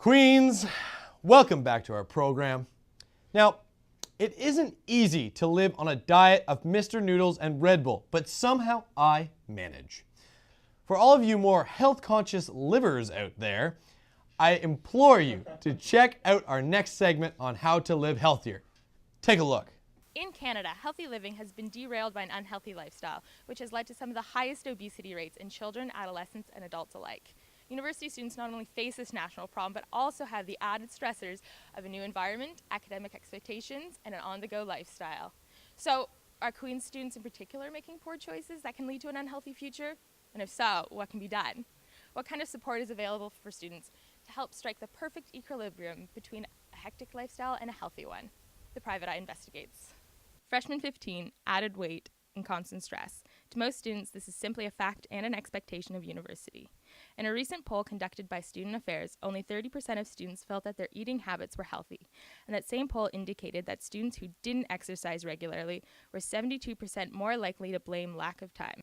Queens, welcome back to our program. Now, it isn't easy to live on a diet of Mr. Noodles and Red Bull, but somehow I manage. For all of you more health-conscious livers out there, I implore you to check out our next segment on how to live healthier. Take a look. In Canada, healthy living has been derailed by an unhealthy lifestyle, which has led to some of the highest obesity rates in children, adolescents, and adults alike. University students not only face this national problem, but also have the added stressors of a new environment, academic expectations, and an on-the-go lifestyle. So, are Queen's students in particular making poor choices that can lead to an unhealthy future? And if so, what can be done? What kind of support is available for students to help strike the perfect equilibrium between a hectic lifestyle and a healthy one? The Private Eye investigates. Freshman 15, added weight and constant stress. To most students, this is simply a fact and an expectation of university. In a recent poll conducted by Student Affairs, only 30% of students felt that their eating habits were healthy, and that same poll indicated that students who didn't exercise regularly were 72% more likely to blame lack of time.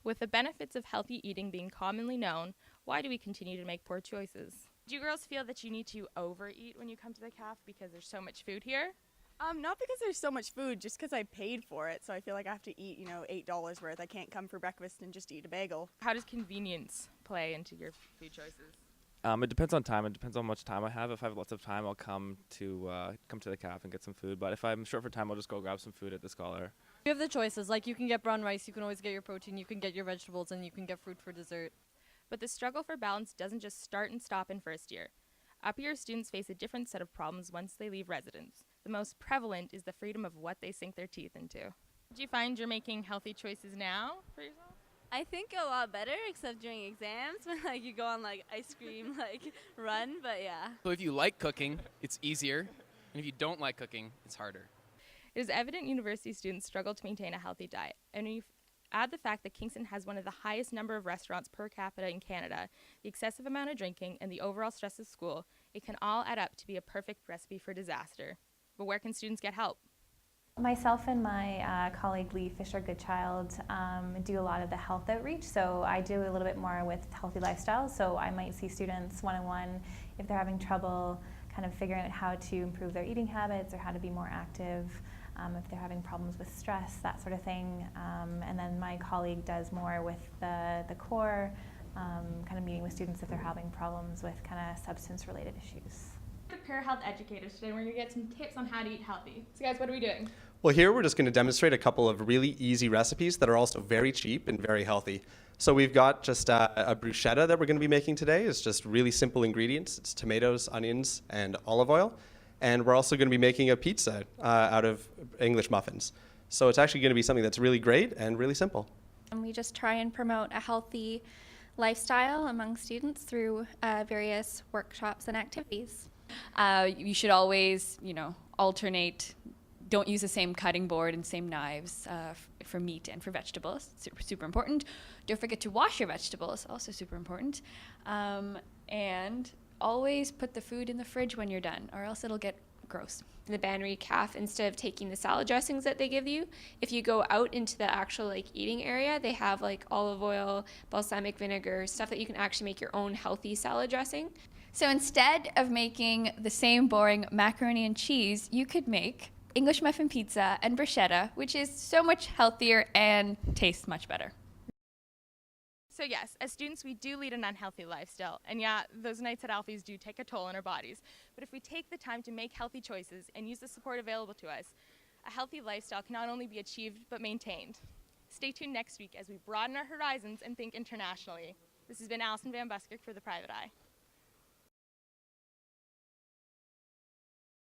With the benefits of healthy eating being commonly known, why do we continue to make poor choices? Do you girls feel that you need to overeat when you come to the caf because there's so much food here? Not because there's so much food, just because I paid for it, so I feel like I have to eat, $8 worth. I can't come for breakfast and just eat a bagel. How does convenience play into your food choices? It depends on time. It depends on how much time I have. If I have lots of time, I'll come to the caf and get some food. But if I'm short for time, I'll just go grab some food at the Scholar. You have the choices. Like, you can get brown rice, you can always get your protein, you can get your vegetables, and you can get fruit for dessert. But the struggle for balance doesn't just start and stop in first year. Up-year students face a different set of problems once they leave residence. The most prevalent is the freedom of what they sink their teeth into. Do you find you're making healthy choices now for yourself? I think a lot better, except during exams when you go on ice cream run, but yeah. So if you like cooking, it's easier, and if you don't like cooking, it's harder. It is evident university students struggle to maintain a healthy diet, and when you add the fact that Kingston has one of the highest number of restaurants per capita in Canada, the excessive amount of drinking, and the overall stress of school, it can all add up to be a perfect recipe for disaster. But where can students get help? Myself and my colleague Lee Fisher-Goodchild do a lot of the health outreach, so I do a little bit more with healthy lifestyles, so I might see students one-on-one if they're having trouble kind of figuring out how to improve their eating habits or how to be more active, if they're having problems with stress, that sort of thing. And then my colleague does more with the core, kind of meeting with students if they're having problems with kind of substance-related issues. The Pear Health educators today, we're going to get some tips on how to eat healthy. So guys, what are we doing? Well, here we're just going to demonstrate a couple of really easy recipes that are also very cheap and very healthy. So we've got just a bruschetta that we're going to be making today. It's just really simple ingredients. It's tomatoes, onions, and olive oil. And we're also going to be making a pizza out of English muffins. So it's actually going to be something that's really great and really simple. And we just try and promote a healthy lifestyle among students through various workshops and activities. You should always, alternate. Don't use the same cutting board and same knives for meat and for vegetables. Super, super important. Don't forget to wash your vegetables. Also super important. And always put the food in the fridge when you're done, or else it'll get gross. The Bannery Caf, instead of taking the salad dressings that they give you, if you go out into the actual eating area, they have olive oil, balsamic vinegar, stuff that you can actually make your own healthy salad dressing. So instead of making the same boring macaroni and cheese, you could make English muffin pizza and bruschetta, which is so much healthier and tastes much better. So yes, as students, we do lead an unhealthy lifestyle. And yeah, those nights at Alfie's do take a toll on our bodies. But if we take the time to make healthy choices and use the support available to us, a healthy lifestyle can not only be achieved, but maintained. Stay tuned next week as we broaden our horizons and think internationally. This has been Allison Van Buskirk for The Private Eye.